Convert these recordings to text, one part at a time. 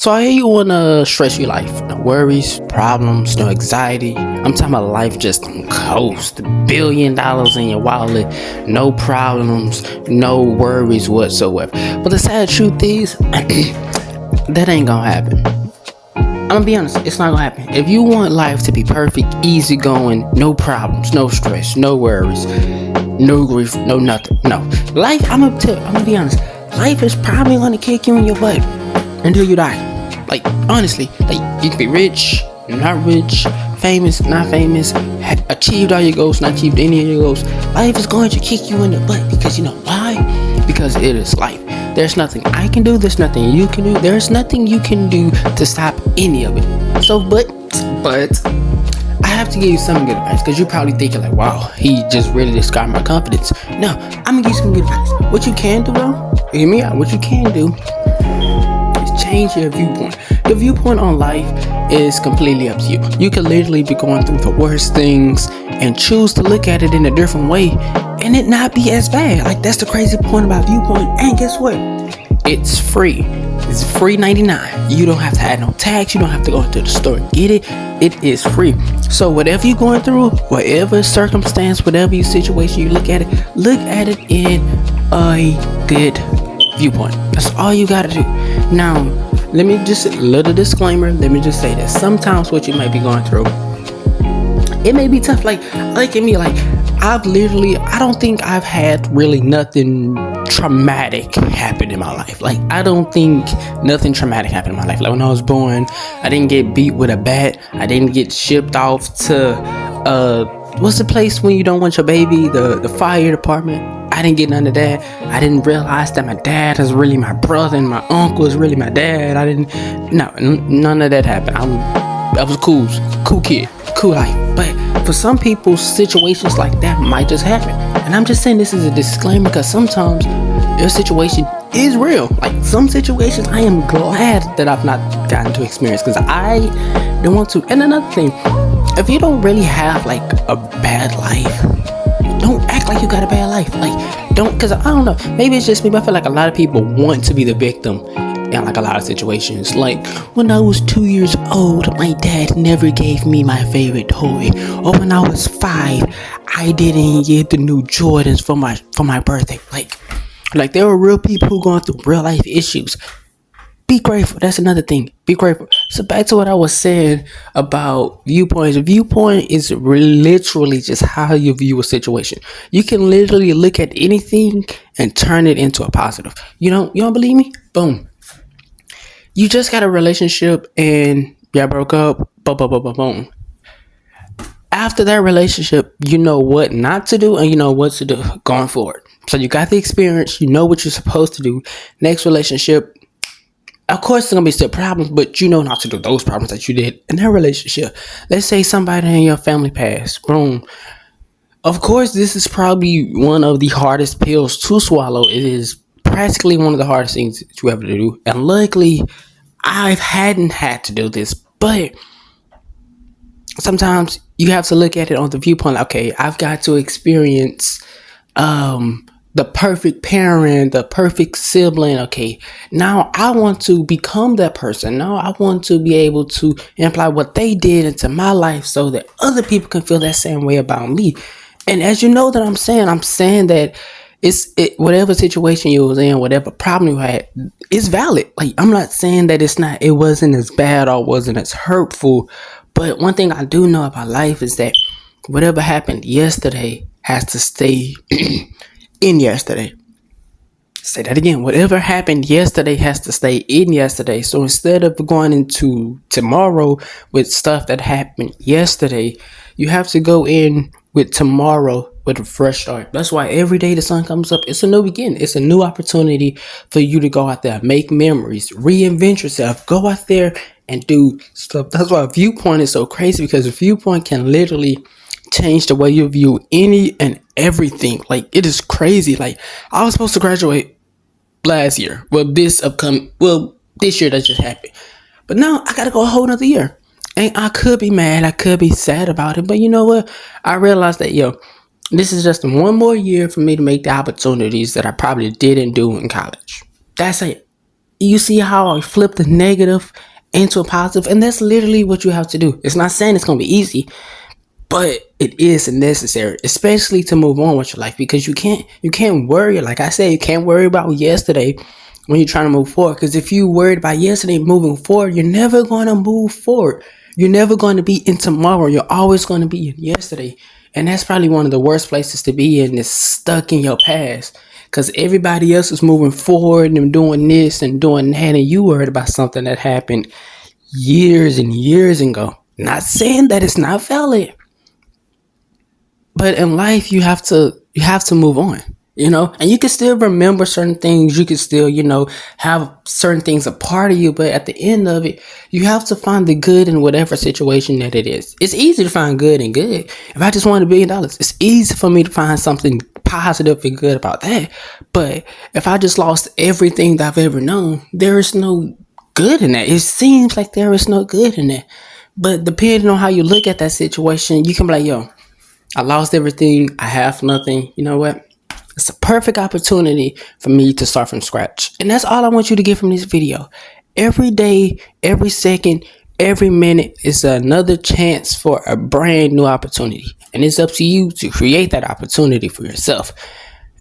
So I hear you want a stress-free life. No worries, problems, no anxiety. I'm talking about life just on coast. $1 billion in your wallet, no problems, no worries whatsoever. But the sad truth is, that ain't gonna happen. I'm gonna be honest, it's not gonna happen. If you want life to be perfect, easy going, no problems, no stress, no worries, no grief, no nothing. No. Life, I'm gonna be honest, life is probably gonna kick you in your butt until you die. Like, honestly, like, you can be rich, not rich, famous, not famous, achieved all your goals, not achieved any of your goals. Life is going to kick you in the butt because you know why? Because it is life. There's nothing I can do, there's nothing you can do, there's nothing you can do to stop any of it. So, but, I have to give you some good advice because you're probably thinking like, wow, he just really described my confidence. No, I'm gonna give you some good advice. What you can do though, hear me out, what you can do is change your viewpoint. The viewpoint on life is completely up to you. You can literally be going through the worst things and choose to look at it in a different way and it not be as bad. Like, that's the crazy point about viewpoint. And guess what? It's free. It's free 99. You don't have to add no tax. You don't have to go to the store and get it. It is free. So whatever you're going through, whatever circumstance, whatever your situation, you look at it in a good viewpoint. That's all you gotta do. Now, let me just, a little disclaimer, let me just say that sometimes what you might be going through, it may be tough. Like in me, like, I don't think I've had really nothing traumatic happen in my life. Like, I don't think nothing traumatic happened in my life. Like, when I was born, I didn't get beat with a bat. I didn't get shipped off to, what's the place when you don't want your baby? The fire department. I didn't get none of that. I didn't realize that my dad is really my brother and my uncle is really my dad. None of that happened. I was cool kid, cool life. But for some people, situations like that might just happen. And I'm just saying this is a disclaimer because sometimes your situation is real. Like, some situations I am glad that I've not gotten to experience because I don't want to. And another thing, if you don't really have like a bad life, don't act like you got a bad life. Like, don't, because I don't know, maybe it's just me, but I feel like a lot of people want to be the victim in like a lot of situations. Like, when I was 2 years old, my dad never gave me my favorite toy. Or when I was 5, I didn't get the new Jordans for my birthday. Like there were real people who going through real life issues. Be grateful. That's another thing. Be grateful. So back to what I was saying about viewpoints. A viewpoint is literally just how you view a situation. You can literally look at anything and turn it into a positive. You don't believe me? Boom. You just got a relationship and y'all broke up. Boom. After that relationship, you know what not to do and you know what to do going forward. So you got the experience. You know what you're supposed to do. Next relationship, of course, there's going to be still problems, but you know not to do those problems that you did in that relationship. Let's say somebody in your family passed. Boom. Of course, this is probably one of the hardest pills to swallow. It is practically one of the hardest things that you ever do. And luckily, I hadn't had to do this. But sometimes you have to look at it on the viewpoint. Okay, I've got to experience the perfect parent, the perfect sibling. Okay, now I want to become that person. Now I want to be able to imply what they did into my life so that other people can feel that same way about me. And as you know that I'm saying that whatever situation you was in, whatever problem you had, it's valid. Like, I'm not saying that it wasn't as bad or wasn't as hurtful. But one thing I do know about life is that whatever happened yesterday has to stay in yesterday. Say that again. Whatever happened yesterday has to stay in yesterday. So instead of going into tomorrow with stuff that happened yesterday, you have to go in with tomorrow with a fresh start. That's why every day the sun comes up, it's a new beginning. It's a new opportunity for you to go out there, make memories, reinvent yourself, go out there and do stuff. That's why viewpoint is so crazy, because a viewpoint can literally change the way you view any and everything. Like, it is crazy. Like, I was supposed to graduate last year. This year that just happened. But now I gotta go a whole nother year. And I could be mad, I could be sad about it, but you know what? I realized that, this is just one more year for me to make the opportunities that I probably didn't do in college. That's it. You see how I flip the negative into a positive, and that's literally what you have to do. It's not saying it's gonna be easy, but it is necessary, especially to move on with your life, because you can't worry. Like I said, you can't worry about yesterday when you're trying to move forward. Because if you worried about yesterday moving forward, you're never going to move forward. You're never going to be in tomorrow. You're always going to be in yesterday. And that's probably one of the worst places to be in, is stuck in your past. Because everybody else is moving forward and doing this and doing that, and you worried about something that happened years and years ago. Not saying that it's not valid, but in life you have to move on, and you can still remember certain things. You can still, have certain things a part of you, but at the end of it, you have to find the good in whatever situation that it is. It's easy to find good and good. If I just want $1 billion, it's easy for me to find something positive and good about that. But if I just lost everything that I've ever known, there is no good in that. It seems like there is no good in that. But depending on how you look at that situation, you can be like, yo, I lost everything. I have nothing. You know what? It's a perfect opportunity for me to start from scratch. And that's all I want you to get from this video. Every day, every second, every minute is another chance for a brand new opportunity. And it's up to you to create that opportunity for yourself.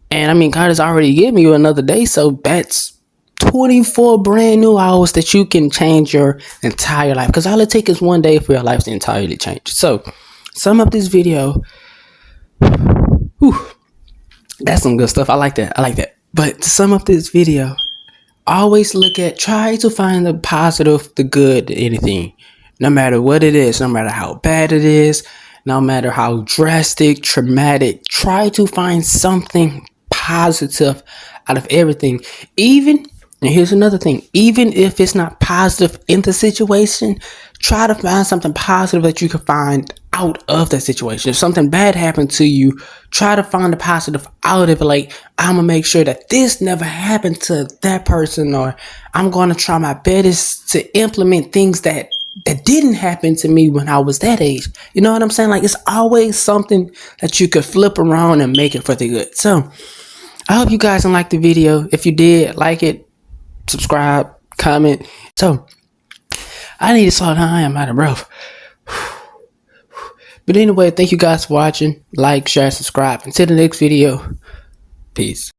And I mean, God has already given you another day. So that's 24 brand new hours that you can change your entire life. Because all it takes is one day for your life to entirely change. So sum up this video. Whew, that's some good stuff. I like that. But to sum up this video, always try to find the positive, the good, anything. No matter what it is, no matter how bad it is, no matter how drastic, traumatic, try to find something positive out of everything. And here's another thing, even if it's not positive in the situation, try to find something positive that you can find out of that situation. If something bad happened to you, try to find the positive out of it. Like, I'm going to make sure that this never happened to that person, or I'm going to try my best to implement things that didn't happen to me when I was that age. You know what I'm saying? Like, it's always something that you could flip around and make it for the good. So I hope you guys liked the video. If you did, like it, subscribe, comment. So I need to slow down. I am out of breath. But anyway, thank you guys for watching. Like, share, subscribe. Until the next video. Peace.